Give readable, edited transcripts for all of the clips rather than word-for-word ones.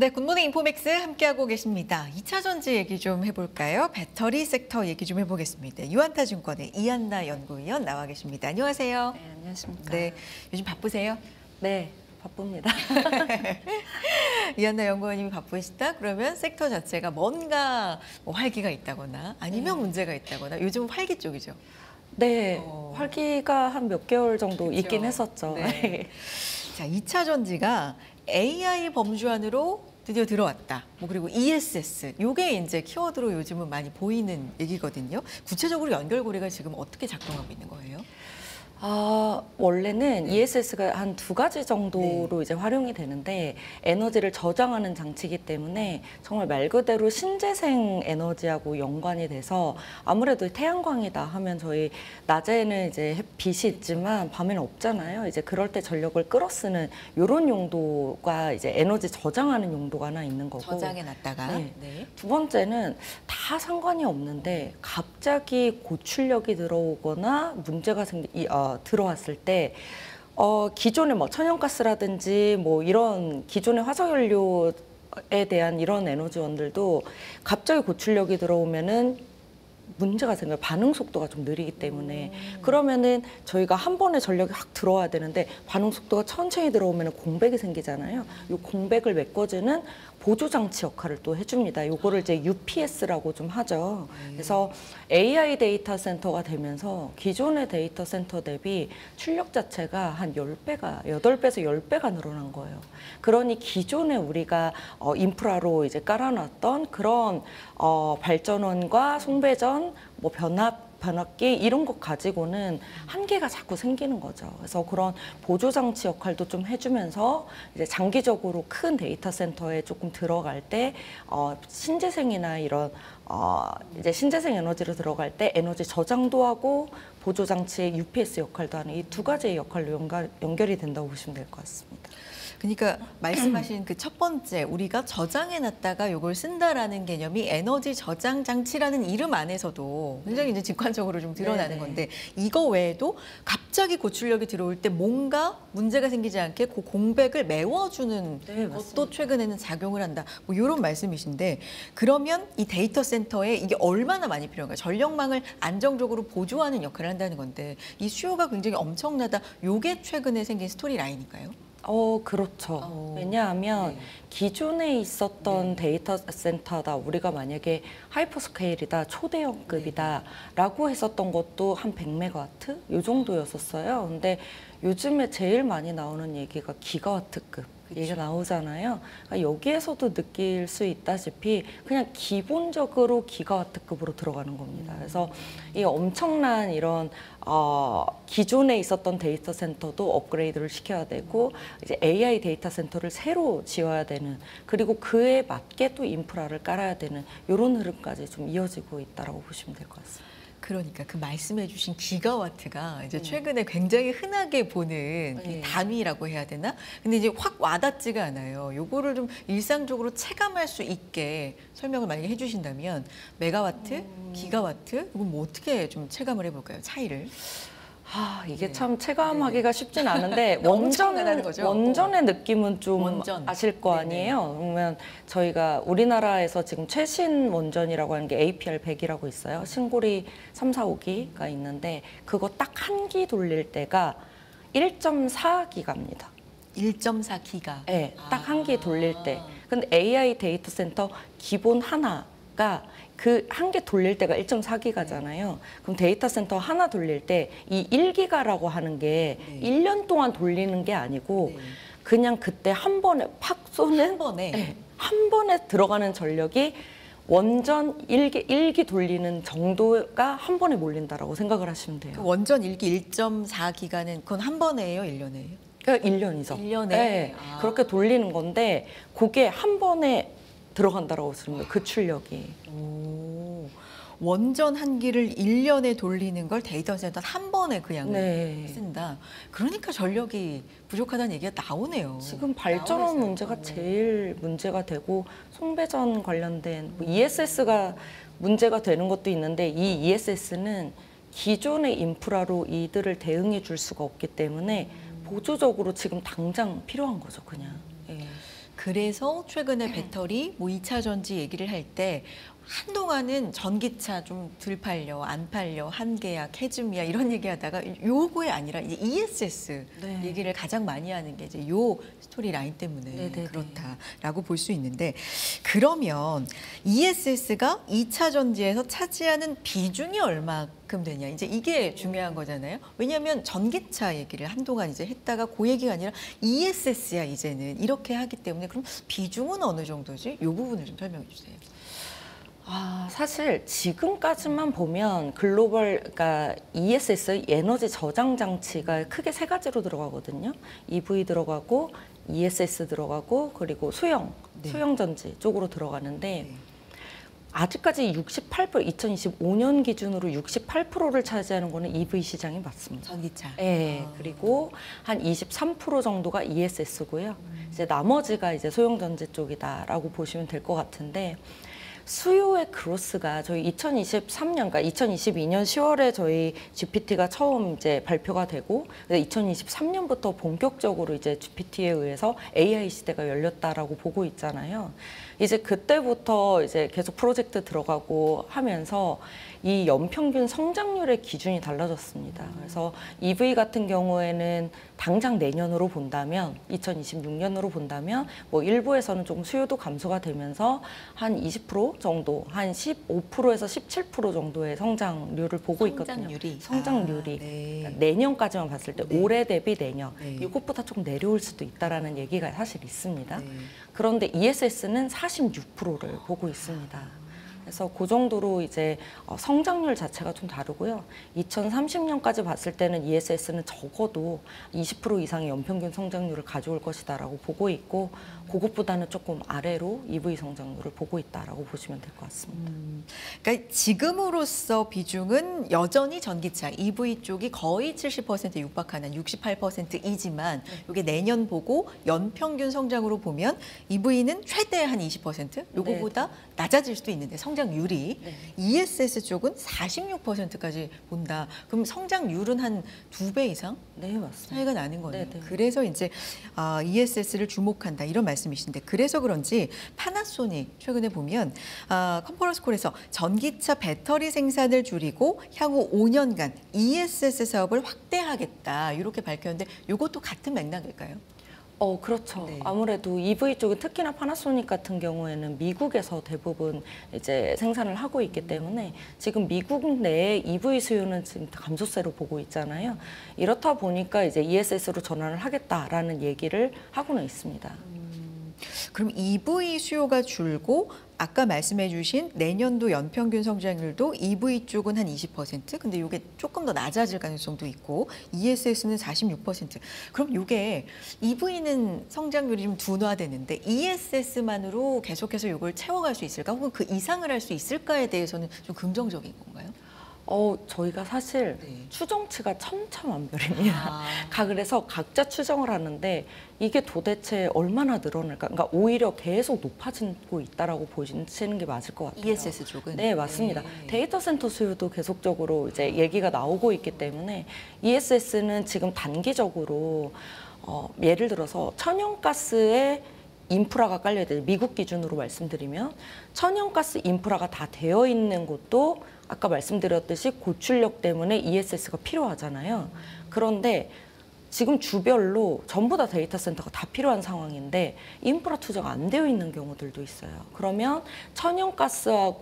네, 굿모닝 인포맥스 함께하고 계십니다. 2차 전지 얘기 좀 해볼까요? 배터리 섹터 얘기 좀 해보겠습니다. 유한타증권의 이한나 연구위원 나와 계십니다. 안녕하세요. 네, 안녕하십니까. 네, 요즘 바쁘세요? 네, 바쁩니다. 이한나 연구원님이 바쁘시다? 그러면 섹터 자체가 뭔가 뭐 활기가 있다거나 아니면 문제가 있다거나 요즘 활기 쪽이죠? 네, 활기가 한 몇 개월 정도 그렇죠. 있긴 했었죠. 네. 자, 2차 전지가 AI 범주 안으로 드디어 들어왔다. 뭐 그리고 ESS, 요게 이제 키워드로 요즘은 많이 보이는 얘기거든요. 구체적으로 연결고리가 지금 어떻게 작동하고 있는 거예요? 원래는 ESS가 한 2가지 정도로 이제 활용이 되는데 에너지를 저장하는 장치이기 때문에 정말 말 그대로 신재생 에너지하고 연관이 돼서 아무래도 태양광이다 하면 저희 낮에는 이제 빛이 있지만 밤에는 없잖아요. 이제 그럴 때 전력을 끌어쓰는 이런 용도가 이제 에너지 저장하는 용도가 하나 있는 거고. 저장해 놨다가. 네. 네. 두 번째는 다 상관이 없는데 갑자기 고출력이 들어오거나 문제가 들어왔을 때 기존의 뭐 천연가스라든지 뭐 이런 기존의 화석연료에 대한 이런 에너지원들도 갑자기 고출력이 들어오면은 문제가 생겨요. 반응 속도가 좀 느리기 때문에. 그러면은 저희가 한 번에 전력이 확 들어와야 되는데 반응 속도가 천천히 들어오면 공백이 생기잖아요. 이 공백을 메꿔주는 보조 장치 역할을 또 해줍니다. 요거를 이제 UPS라고 좀 하죠. 그래서 AI 데이터 센터가 되면서 기존의 데이터 센터 대비 출력 자체가 한 10배가, 8배에서 10배가 늘어난 거예요. 그러니 기존에 우리가 인프라로 이제 깔아놨던 그런 발전원과 송배전, 뭐 변압기 이런 것 가지고는 한계가 자꾸 생기는 거죠. 그래서 그런 보조 장치 역할도 좀 해주면서 이제 장기적으로 큰 데이터 센터에 조금 들어갈 때 신재생이나 이런 이제 신재생 에너지로 들어갈 때 에너지 저장도 하고 보조 장치의 UPS 역할도 하는 이 2가지의 역할로 연결이 된다고 보시면 될 것 같습니다. 그러니까 말씀하신 그 첫 번째 우리가 저장해 놨다가 이걸 쓴다라는 개념이 에너지 저장 장치라는 이름 안에서도 굉장히 이제 직관적으로 좀 드러나는 건데 이거 외에도 갑자기 고출력이 들어올 때 뭔가 문제가 생기지 않게 그 공백을 메워주는 것도 최근에는 작용을 한다. 뭐 이런 말씀이신데 그러면 이 데이터 센터에 이게 얼마나 많이 필요한가요? 전력망을 안정적으로 보조하는 역할을 한다는 건데 이 수요가 굉장히 엄청나다. 요게 최근에 생긴 스토리 라인인가요? 그렇죠. 왜냐하면 기존에 있었던 데이터 센터다 우리가 만약에 하이퍼스케일이다 초대형급이다 라고 했었던 것도 한 100메가와트 요 정도였었어요. 근데 요즘에 제일 많이 나오는 얘기가 기가와트급 얘기가 나오잖아요. 그러니까 여기에서도 느낄 수 있다시피 그냥 기본적으로 기가와트급으로 들어가는 겁니다. 그래서 이 엄청난 이런 기존에 있었던 데이터 센터도 업그레이드를 시켜야 되고 이제 AI 데이터 센터를 새로 지어야 되는 그리고 그에 맞게 또 인프라를 깔아야 되는 이런 흐름까지 좀 이어지고 있다라고 보시면 될 것 같습니다. 그러니까 그 말씀해주신 기가와트가 이제 최근에 굉장히 흔하게 보는 이 단위라고 해야 되나? 근데 이제 확 와닿지가 않아요. 요거를 좀 일상적으로 체감할 수 있게 설명을 만약에 해주신다면 메가와트, 기가와트 이건 뭐 어떻게 좀 체감을 해볼까요? 차이를? 이게 참 체감하기가 쉽진 않은데 원전의 느낌은 좀 아실 거 아니에요. 그러면 저희가 우리나라에서 지금 최신 원전이라고 하는 게 APR100이라고 있어요. 신고리 3, 4, 5기가 있는데 그거 딱 한 기 돌릴 때가 1.4기가입니다. 1.4기가? 네, 딱 한 기 돌릴 때. 근데 AI 데이터 센터 기본 하나가 그 한 개 돌릴 때가 1.4기가잖아요. 그럼 데이터 센터 하나 돌릴 때 이 1기가라고 하는 게 1년 동안 돌리는 게 아니고 그냥 그때 한 번에 팍 쏘는 한 번에 들어가는 전력이 원전 1기 돌리는 정도가 한 번에 몰린다라고 생각을 하시면 돼요. 그 원전 1기 1.4기가는 그건 한 번에요, 1년에요? 그러니까 1년이죠. 1년에? 네, 그렇게 돌리는 건데 그게 한 번에 들어간다라고 보시면 그 출력이. 원전 한 기를 1년에 돌리는 걸 데이터 센터 한 번에 그냥 쓴다. 그러니까 전력이 부족하다는 얘기가 나오네요. 지금 발전원 문제가 제일 문제가 되고 송배전 관련된 뭐 ESS가 문제가 되는 것도 있는데 이 ESS는 기존의 인프라로 이들을 대응해 줄 수가 없기 때문에 보조적으로 지금 당장 필요한 거죠, 그냥. 그래서 최근에 배터리, 뭐 2차 전지 얘기를 할 때 한동안은 전기차 좀 덜 팔려, 안 팔려, 한계야, 캐즘이야 이런 얘기하다가 요거에 아니라 이제 ESS 네. 얘기를 가장 많이 하는 게 이제 요 스토리 라인 때문에 네네네. 그렇다라고 볼 수 있는데 그러면 ESS가 2차 전지에서 차지하는 비중이 얼마큼 되냐 이제 이게 중요한 거잖아요. 왜냐하면 전기차 얘기를 한동안 이제 했다가 그 얘기가 아니라 ESS야 이제는 이렇게 하기 때문에 그럼 비중은 어느 정도지? 요 부분을 좀 설명해 주세요. 사실 지금까지만 보면 글로벌, 그러니까 ESS 에너지 저장 장치가 크게 세 가지로 들어가거든요. EV 들어가고 ESS 들어가고 그리고 수형, 네. 수형 전지 쪽으로 들어가는데 네. 아직까지 68%, 2025년 기준으로 68%를 차지하는 거는 EV 시장이 맞습니다. 전기차. 네, 그리고 한 23% 정도가 ESS고요. 이제 나머지가 이제 소형 전지 쪽이다라고 보시면 될 것 같은데. 수요의 그로스가 저희 2023년, 그러니까 2022년 10월에 저희 GPT가 처음 이제 발표가 되고 2023년부터 본격적으로 이제 GPT에 의해서 AI 시대가 열렸다라고 보고 있잖아요. 이제 그때부터 이제 계속 프로젝트 들어가고 하면서 이 연평균 성장률의 기준이 달라졌습니다. 그래서 EV 같은 경우에는 당장 내년으로 본다면 2026년으로 본다면 뭐 일부에서는 조금 수요도 감소가 되면서 한 20% 정도, 한 15%에서 17% 정도의 성장률을 보고 있거든요. 성장률이. 네. 그러니까 내년까지만 봤을 때 네. 올해 대비 내년 네. 이것보다 조금 내려올 수도 있다라는 얘기가 사실 있습니다. 네. 그런데 ESS는 46%를 보고 있습니다. 그래서 그 정도로 이제 성장률 자체가 좀 다르고요. 2030년까지 봤을 때는 ESS는 적어도 20% 이상의 연평균 성장률을 가져올 것이다라고 보고 있고 그것보다는 조금 아래로 EV 성장률을 보고 있다라고 보시면 될 것 같습니다. 그러니까 지금으로서 비중은 여전히 전기차, EV 쪽이 거의 70%에 육박하는 68%이지만 이게 내년 보고 연평균 성장으로 보면 EV는 최대 한 20%? 요거보다 낮아질 수도 있는데 성장률이 ESS 쪽은 46%까지 본다. 그럼 성장률은 한 2배 이상 네, 맞습니다. 차이가 나는 거네요. 네네. 그래서 이제 ESS를 주목한다 이런 말씀이신데 그래서 그런지 파나소닉 최근에 보면 컨퍼런스 콜에서 전기차 배터리 생산을 줄이고 향후 5년간 ESS 사업을 확대하겠다 이렇게 밝혔는데 이것도 같은 맥락일까요? 그렇죠. 네. 아무래도 EV 쪽은 특히나 파나소닉 같은 경우에는 미국에서 대부분 이제 생산을 하고 있기 때문에 지금 미국 내에 EV 수요는 지금 감소세로 보고 있잖아요. 이렇다 보니까 이제 ESS로 전환을 하겠다라는 얘기를 하고는 있습니다. 그럼 EV 수요가 줄고 아까 말씀해 주신 내년도 연평균 성장률도 EV 쪽은 한 20%, 근데 이게 조금 더 낮아질 가능성도 있고 ESS는 46%. 그럼 이게 EV는 성장률이 좀 둔화되는데 ESS만으로 계속해서 이걸 채워갈 수 있을까? 혹은 그 이상을 할 수 있을까에 대해서는 좀 긍정적인 건가요? 저희가 사실 네. 추정치가 천차만별입니다. 아. 그래서 각자 추정을 하는데 이게 도대체 얼마나 늘어날까? 그러니까 오히려 계속 높아지고 있다라고 보시는 게 맞을 것 같아요. ESS 쪽은? 네, 맞습니다. 네. 데이터 센터 수요도 계속적으로 이제 얘기가 나오고 있기 때문에 ESS는 지금 단기적으로 예를 들어서 천연가스의 인프라가 깔려야 돼요. 미국 기준으로 말씀드리면 천연가스 인프라가 다 되어 있는 곳도 아까 말씀드렸듯이 고출력 때문에 ESS가 필요하잖아요. 그런데 지금 주별로 전부 다 데이터 센터가 다 필요한 상황인데 인프라 투자가 안 되어 있는 경우들도 있어요. 그러면 천연가스를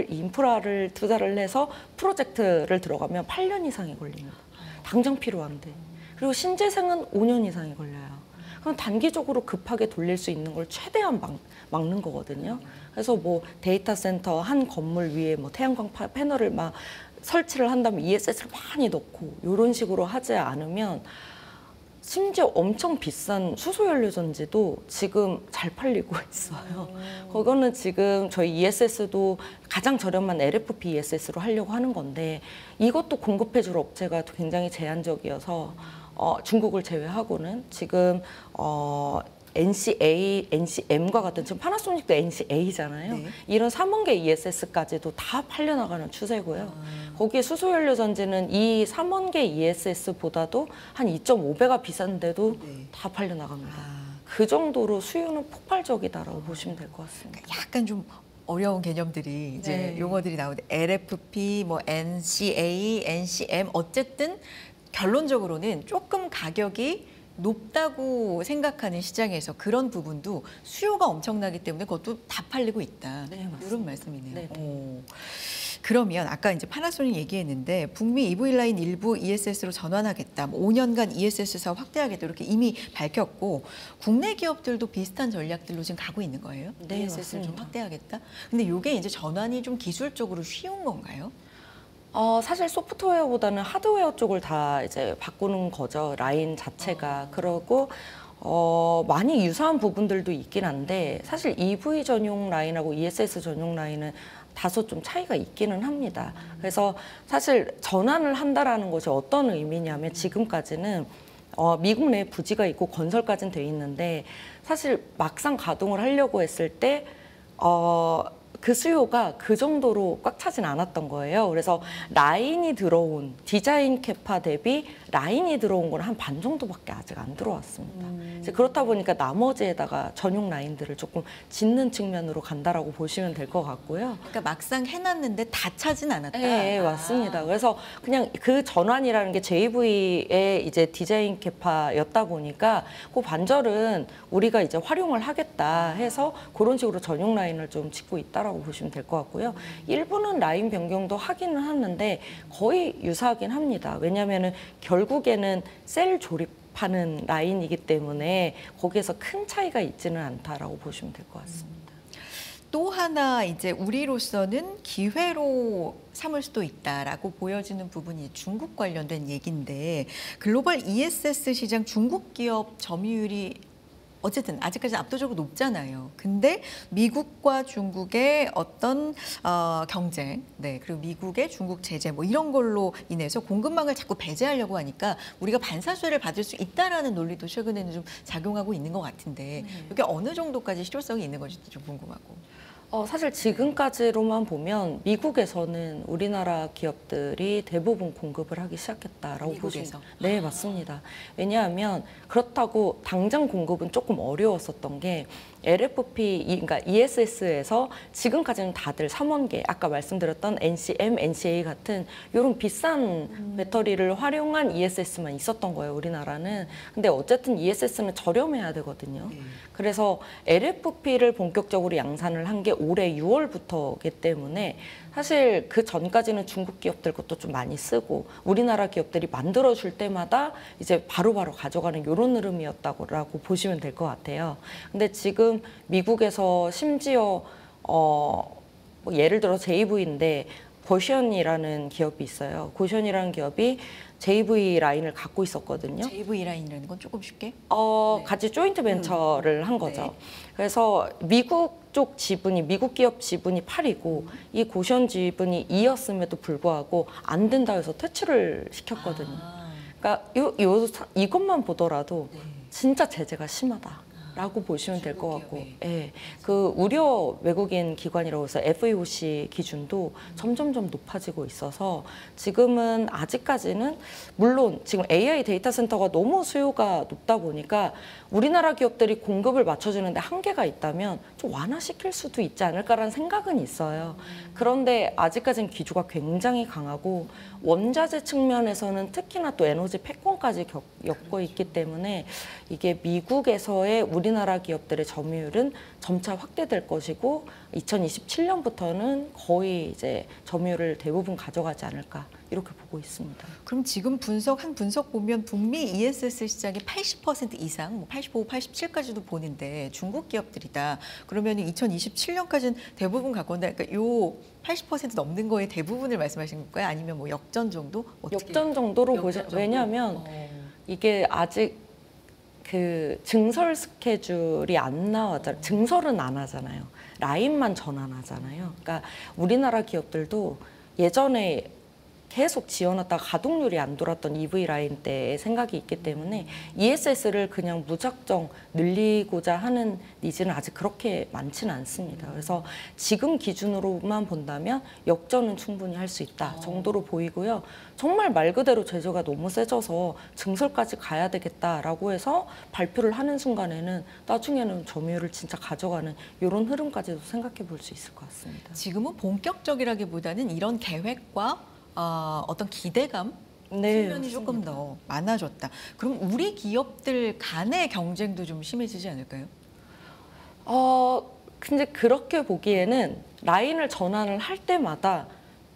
인프라를 투자를 해서 프로젝트를 들어가면 8년 이상이 걸립니다. 당장 필요한데. 그리고 신재생은 5년 이상이 걸려요. 그럼 단기적으로 급하게 돌릴 수 있는 걸 최대한 막는 거거든요. 그래서 뭐 데이터 센터 한 건물 위에 뭐 태양광 패널을 막 설치를 한다면 ESS를 많이 넣고 이런 식으로 하지 않으면 심지어 엄청 비싼 수소연료 전지도 지금 잘 팔리고 있어요. 그거는 지금 저희 ESS도 가장 저렴한 LFP ESS로 하려고 하는 건데 이것도 공급해줄 업체가 굉장히 제한적이어서 중국을 제외하고는 지금 NCA, NCM과 같은 지금 파나소닉도 NCA잖아요. 네. 이런 3원계 ESS까지도 다 팔려나가는 추세고요. 거기에 수소연료 전지는 이 3원계 ESS보다도 한 2.5배가 비싼데도 네. 다 팔려나갑니다. 그 정도로 수요는 폭발적이다라고 보시면 될 것 같습니다. 약간 좀 어려운 개념들이 이제 네. 용어들이 나오는데 LFP, 뭐 NCA, NCM 어쨌든 결론적으로는 조금 가격이 높다고 생각하는 시장에서 그런 부분도 수요가 엄청나기 때문에 그것도 다 팔리고 있다. 네, 맞습니다. 이런 말씀이네요. 네, 네. 오. 그러면 아까 이제 파나소닉 얘기했는데 북미 EV 라인 일부 ESS로 전환하겠다. 뭐 5년간 ESS 사업 확대하겠다. 이렇게 이미 밝혔고 국내 기업들도 비슷한 전략들로 지금 가고 있는 거예요. 네, ESS를 좀 맞습니다. 확대하겠다. 근데 이게 이제 전환이 좀 기술적으로 쉬운 건가요? 사실 소프트웨어보다는 하드웨어 쪽을 다 이제 바꾸는 거죠. 라인 자체가. 그러고 많이 유사한 부분들도 있긴 한데 사실 EV 전용 라인하고 ESS 전용 라인은 다소 좀 차이가 있기는 합니다. 그래서 사실 전환을 한다라는 것이 어떤 의미냐면 지금까지는 미국 내에 부지가 있고 건설까지는 돼 있는데 사실 막상 가동을 하려고 했을 때 그 수요가 그 정도로 꽉 차진 않았던 거예요. 그래서 라인이 들어온 디자인 캐파 대비 라인이 들어온 건 한 반 정도밖에 아직 안 들어왔습니다. 이제 그렇다 보니까 나머지에다가 전용 라인들을 조금 짓는 측면으로 간다라고 보시면 될 것 같고요. 그러니까 막상 해놨는데 다 차진 않았다. 네, 맞습니다. 그래서 그냥 그 전환이라는 게 JV의 이제 디자인 캐파였다 보니까 그 반절은 우리가 이제 활용을 하겠다 해서 그런 식으로 전용 라인을 좀 짓고 있다라고 보시면 될 것 같고요. 일부는 라인 변경도 하기는 하는데 거의 유사하긴 합니다. 왜냐하면은 결국에는 셀 조립하는 라인이기 때문에 거기에서 큰 차이가 있지는 않다라고 보시면 될 것 같습니다. 또 하나 이제 우리로서는 기회로 삼을 수도 있다라고 보여지는 부분이 중국 관련된 얘기인데 글로벌 ESS 시장 중국 기업 점유율이 어쨌든 아직까지 압도적으로 높잖아요. 근데 미국과 중국의 어떤 경쟁, 네, 그리고 미국의 중국 제재 뭐 이런 걸로 인해서 공급망을 자꾸 배제하려고 하니까 우리가 반사수혜를 받을 수 있다라는 논리도 최근에는 좀 작용하고 있는 것 같은데 이게 어느 정도까지 실효성이 있는 건지 좀 궁금하고. 사실 지금까지로만 보면 미국에서는 우리나라 기업들이 대부분 공급을 하기 시작했다라고 미국에서? 보시면 네, 맞습니다. 왜냐하면 그렇다고 당장 공급은 조금 어려웠었던 게 LFP, 그러니까 ESS에서 지금까지는 다들 3원계, 아까 말씀드렸던 NCM, NCA 같은 이런 비싼 배터리를 활용한 ESS만 있었던 거예요, 우리나라는. 근데 어쨌든 ESS는 저렴해야 되거든요. 그래서 LFP를 본격적으로 양산을 한 게 올해 6월부터이기 때문에 사실 그 전까지는 중국 기업들 것도 좀 많이 쓰고 우리나라 기업들이 만들어줄 때마다 이제 바로바로 가져가는 이런 흐름이었다고 보시면 될 것 같아요. 근데 지금 미국에서 심지어 뭐 예를 들어 JV인데 고션이라는 기업이 있어요. 고션이라는 기업이 JV 라인을 갖고 있었거든요. JV 라인이라는 건 조금 쉽게? 같이 조인트 벤처를 한 거죠. 네. 그래서 미국 쪽 지분이 미국 기업 지분이 8이고 이 고션 지분이 2였음에도 불구하고 안 된다 해서 퇴출을 시켰거든요. 그러니까 이것만 보더라도 진짜 제재가 심하다라고 보시면 될 것 같고, 예, 그 우려 외국인 기관이라고 해서 FEOC 기준도 점점점 높아지고 있어서 지금은 아직까지는 물론 지금 AI 데이터 센터가 너무 수요가 높다 보니까 우리나라 기업들이 공급을 맞춰주는데 한계가 있다면 좀 완화시킬 수도 있지 않을까라는 생각은 있어요. 그런데 아직까지는 기조가 굉장히 강하고 원자재 측면에서는 특히나 또 에너지 패권까지 겪고 있기 때문에 이게 미국에서의 우리나라 기업들의 점유율은 점차 확대될 것이고 2027년부터는 거의 이제 점유율을 대부분 가져가지 않을까 이렇게 보고 있습니다. 그럼 지금 한 분석 보면 북미 ESS 시장이 80% 이상, 뭐 85, 87까지도 보는데 중국 기업들이다. 그러면 2027년까지는 대부분 갈 건데, 그러니까 요 80% 넘는 거의 대부분을 말씀하신 걸까요? 아니면 뭐 역전 정도? 어떻게? 역전 정도로 역전 정도? 왜냐하면 이게 아직 그 증설 스케줄이 안 나왔잖아요. 증설은 안 하잖아요. 라인만 전환하잖아요. 그러니까 우리나라 기업들도 예전에 계속 지어놨다가 가동률이 안 돌았던 EV 라인 때의 생각이 있기 때문에 ESS를 그냥 무작정 늘리고자 하는 니즈는 아직 그렇게 많지는 않습니다. 그래서 지금 기준으로만 본다면 역전은 충분히 할 수 있다 정도로 보이고요. 정말 말 그대로 제조가 너무 세져서 증설까지 가야 되겠다라고 해서 발표를 하는 순간에는 나중에는 점유율을 진짜 가져가는 이런 흐름까지도 생각해 볼 수 있을 것 같습니다. 지금은 본격적이라기보다는 이런 계획과 어떤 기대감 네, 측면이 조금 더 많아졌다. 그럼 우리 기업들 간의 경쟁도 좀 심해지지 않을까요? 근데 그렇게 보기에는 라인을 전환을 할 때마다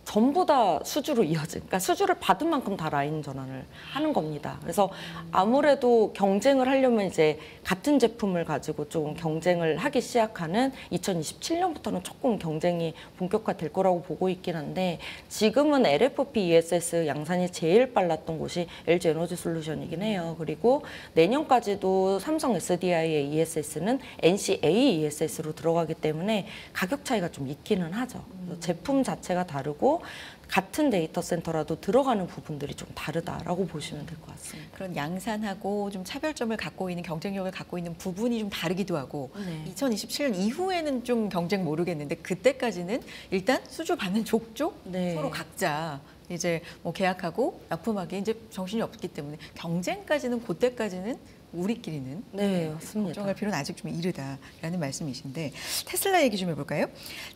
전부 다 수주로 이어진, 그러니까 수주를 받은 만큼 다 라인 전환을 하는 겁니다. 그래서 아무래도 경쟁을 하려면 이제 같은 제품을 가지고 좀 경쟁을 하기 시작하는 2027년부터는 조금 경쟁이 본격화될 거라고 보고 있긴 한데 지금은 LFP ESS 양산이 제일 빨랐던 곳이 LG 에너지 솔루션이긴 해요. 그리고 내년까지도 삼성 SDI의 ESS는 NCA ESS로 들어가기 때문에 가격 차이가 좀 있기는 하죠. 제품 자체가 다르고 같은 데이터 센터라도 들어가는 부분들이 좀 다르다라고 보시면 될 것 같습니다. 그런 양산하고 좀 차별점을 갖고 있는 경쟁력을 갖고 있는 부분이 좀 다르기도 하고 2027년 이후에는 좀 경쟁 모르겠는데 그때까지는 일단 수주 받는 족족 서로 각자 이제 뭐 계약하고 납품하기에 이제 정신이 없기 때문에 경쟁까지는 그때까지는 우리끼리는 맞습니다. 걱정할 필요는 아직 좀 이르다라는 말씀이신데 테슬라 얘기 좀 해볼까요?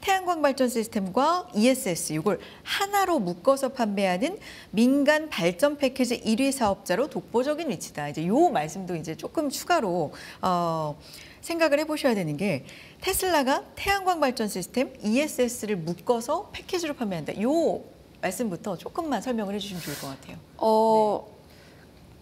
태양광 발전 시스템과 ESS 이걸 하나로 묶어서 판매하는 민간 발전 패키지 1위 사업자로 독보적인 위치다. 이제 요 말씀도 이제 조금 추가로 생각을 해보셔야 되는 게 테슬라가 태양광 발전 시스템 ESS를 묶어서 패키지로 판매한다. 요 말씀부터 조금만 설명을 해주시면 좋을 것 같아요.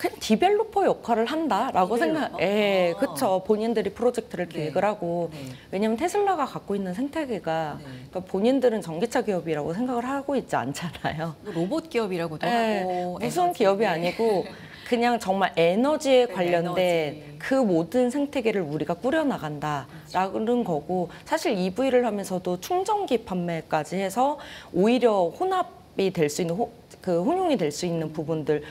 그냥 디벨로퍼 역할을 한다라고 그렇죠. 본인들이 프로젝트를 기획을 하고 왜냐하면 테슬라가 갖고 있는 생태계가 그러니까 본인들은 전기차 기업이라고 생각을 하고 있지 않잖아요. 로봇 기업이라고도 하고 무슨 기업이 아니고 그냥 정말 에너지에 관련된 그 모든 생태계를 우리가 꾸려나간다라는 거고 사실 EV를 하면서도 충전기 판매까지 해서 오히려 혼합이 될 수 있는 혼용이 될 수 있는 부분들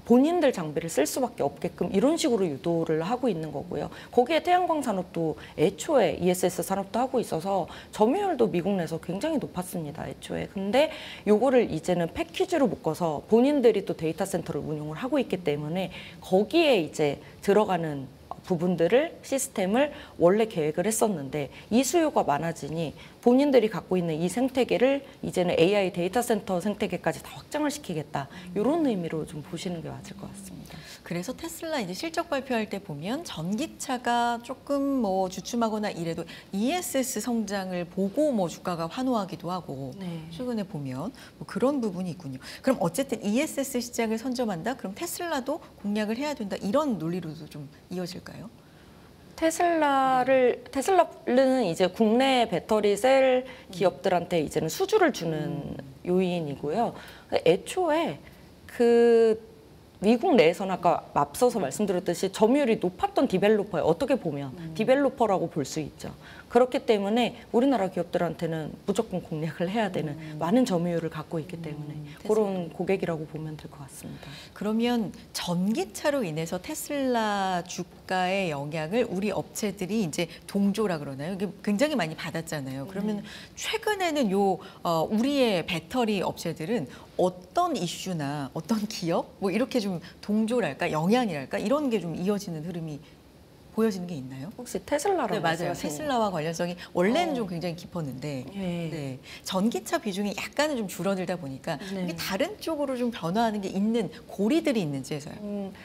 본인들 장비를 쓸 수밖에 없게끔 이런 식으로 유도를 하고 있는 거고요. 거기에 태양광 산업도 애초에 ESS 산업도 하고 있어서 점유율도 미국 내에서 굉장히 높았습니다. 애초에. 근데 요거를 이제는 패키지로 묶어서 본인들이 또 데이터 센터를 운영을 하고 있기 때문에 거기에 이제 들어가는 부분들을 시스템을 원래 계획을 했었는데 이 수요가 많아지니 본인들이 갖고 있는 이 생태계를 이제는 AI 데이터 센터 생태계까지 다 확장을 시키겠다. 이런 의미로 좀 보시는 게 맞을 것 같습니다. 그래서 테슬라 이제 실적 발표할 때 보면 전기차가 조금 뭐 주춤하거나 이래도 ESS 성장을 보고 뭐 주가가 환호하기도 하고 최근에 보면 뭐 그런 부분이 있군요. 그럼 어쨌든 ESS 시장을 선점한다? 그럼 테슬라도 공략을 해야 된다. 이런 논리로도 좀 이어질까요? 테슬라는 이제 국내 배터리 셀 기업들한테 이제는 수주를 주는 요인이고요. 애초에 미국 내에서는 아까 앞서서 말씀드렸듯이 점유율이 높았던 디벨로퍼에 어떻게 보면 디벨로퍼라고 볼 수 있죠. 그렇기 때문에 우리나라 기업들한테는 무조건 공략을 해야 되는 많은 점유율을 갖고 있기 때문에 그런 고객이라고 보면 될 것 같습니다. 그러면 전기차로 인해서 테슬라 주가의 영향을 우리 업체들이 이제 동조라 그러나요? 이게 굉장히 많이 받았잖아요. 그러면 최근에는 우리의 배터리 업체들은 어떤 이슈나 어떤 기업 뭐 이렇게 좀 동조랄까 영향이랄까 이런 게 좀 이어지는 흐름이 보여지는 게 있나요? 혹시 테슬라라고 맞아요. 테슬라와 관련성이 원래는 좀 굉장히 깊었는데 전기차 비중이 약간은 좀 줄어들다 보니까 이게 다른 쪽으로 좀 변화하는 게 있는 고리들이 있는지 해서요.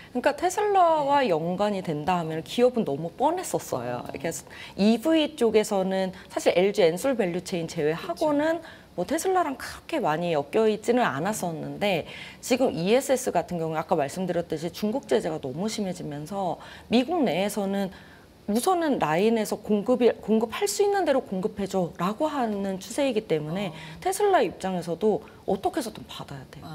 그러니까 테슬라와 연관이 된다 하면 기업은 너무 뻔했었어요. 이렇게 EV 쪽에서는 사실 LG 엔솔 밸류체인 제외하고는 뭐 테슬라랑 그렇게 많이 엮여 있지는 않았었는데 지금 ESS 같은 경우에 아까 말씀드렸듯이 중국 제재가 너무 심해지면서 미국 내에서는 우선은 라인에서 공급할 수 있는 대로 공급해줘라고 하는 추세이기 때문에 테슬라 입장에서도 어떻게 해서든 받아야 돼요.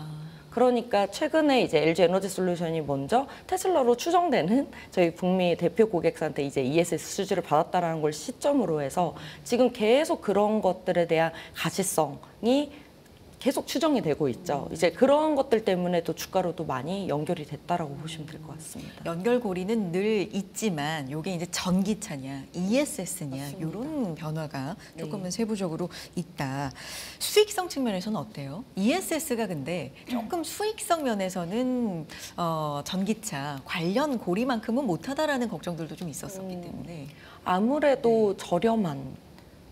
그러니까 최근에 이제 LG 에너지 솔루션이 먼저 테슬라로 추정되는 저희 북미 대표 고객사한테 이제 ESS 수주를 받았다라는 걸 시점으로 해서 지금 계속 그런 것들에 대한 가시성이 계속 추정이 되고 있죠. 이제 그런 것들 때문에도 주가로도 많이 연결이 됐다라고 보시면 될 것 같습니다. 연결고리는 늘 있지만 이게 이제 전기차냐, ESS냐 맞습니다. 이런 변화가 네. 조금은 세부적으로 있다. 수익성 측면에서는 어때요? ESS가 근데 조금 수익성 면에서는 전기차 관련 고리만큼은 못하다라는 걱정들도 좀 있었었기 때문에 아무래도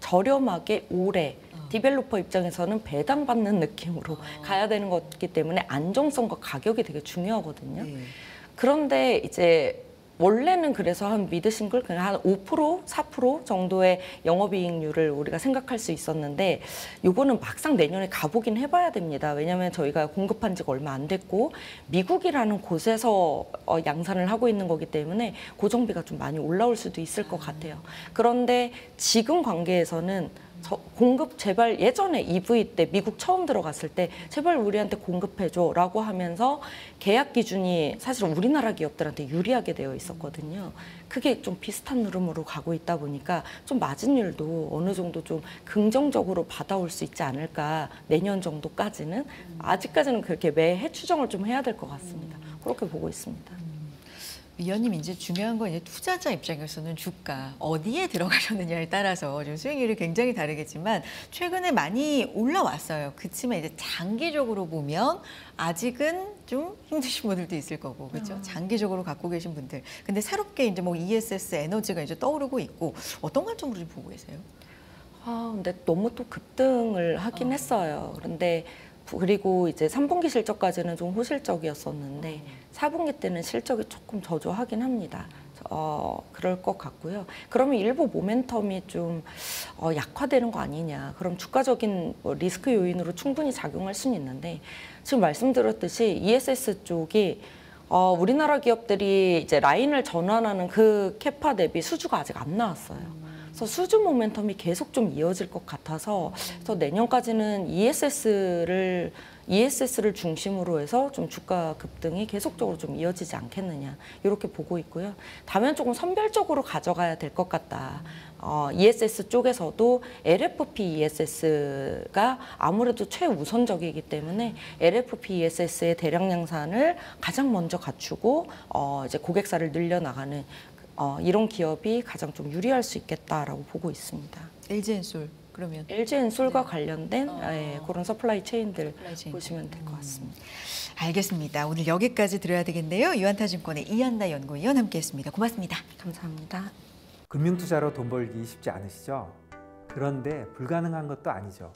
저렴하게 오래 디벨로퍼 입장에서는 배당받는 느낌으로 가야 되는 거기 때문에 안정성과 가격이 되게 중요하거든요. 네. 그런데 이제 원래는 그래서 한 미드싱글 그냥 한 5%, 4% 정도의 영업이익률을 우리가 생각할 수 있었는데 요거는 막상 내년에 가보긴 해봐야 됩니다. 왜냐하면 저희가 공급한 지가 얼마 안 됐고 미국이라는 곳에서 양산을 하고 있는 거기 때문에 고정비가 좀 많이 올라올 수도 있을 것 같아요. 그런데 지금 관계에서는 공급 제발 예전에 EV 때 미국 처음 들어갔을 때 제발 우리한테 공급해줘 라고 하면서 계약 기준이 사실 우리나라 기업들한테 유리하게 되어 있었거든요. 그게 좀 비슷한 흐름으로 가고 있다 보니까 좀 마진율도 어느 정도 좀 긍정적으로 받아올 수 있지 않을까 내년 정도까지는 아직까지는 그렇게 매해 추정을 좀 해야 될 것 같습니다. 그렇게 보고 있습니다. 위원님 이제 중요한 건 이제 투자자 입장에서는 주가 어디에 들어가셨느냐에 따라서 좀 수익률이 굉장히 다르겠지만 최근에 많이 올라왔어요. 그렇지만 이제 장기적으로 보면 아직은 좀 힘드신 분들도 있을 거고 그렇죠. 장기적으로 갖고 계신 분들. 근데 새롭게 이제 뭐 ESS 에너지가 이제 떠오르고 있고 어떤 관점으로 좀 보고 계세요? 근데 너무 또 급등을 하긴 했어요. 그런데 그리고 이제 3분기 실적까지는 좀 호실적이었었는데 4분기 때는 실적이 조금 저조하긴 합니다. 그럴 것 같고요. 그러면 일부 모멘텀이 좀 약화되는 거 아니냐. 그럼 주가적인 리스크 요인으로 충분히 작용할 수는 있는데 지금 말씀드렸듯이 ESS 쪽이 우리나라 기업들이 이제 라인을 전환하는 그 캐파 대비 수주가 아직 안 나왔어요. 그래서 수주 모멘텀이 계속 좀 이어질 것 같아서 그래서 내년까지는 ESS를 중심으로 해서 좀 주가 급등이 계속적으로 좀 이어지지 않겠느냐 이렇게 보고 있고요. 다만 조금 선별적으로 가져가야 될 것 같다. ESS 쪽에서도 LFP ESS가 아무래도 최우선적이기 때문에 LFP ESS의 대량 양산을 가장 먼저 갖추고 이제 고객사를 늘려나가는 이런 기업이 가장 좀 유리할 수 있겠다라고 보고 있습니다. LG엔솔 그러면 LG엔솔과 관련된 그런 서플라이 체인들 체인. 보시면 될 것 같습니다. 알겠습니다. 오늘 여기까지 들어야 되겠네요. 유한타증권의 이한나 연구위원 함께했습니다. 고맙습니다. 감사합니다. 금융투자로 돈 벌기 쉽지 않으시죠? 그런데 불가능한 것도 아니죠.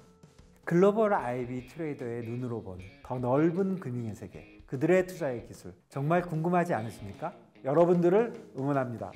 글로벌 IB 트레이더의 눈으로 본 더 넓은 금융의 세계, 그들의 투자의 기술 정말 궁금하지 않으십니까? 여러분들을 응원합니다.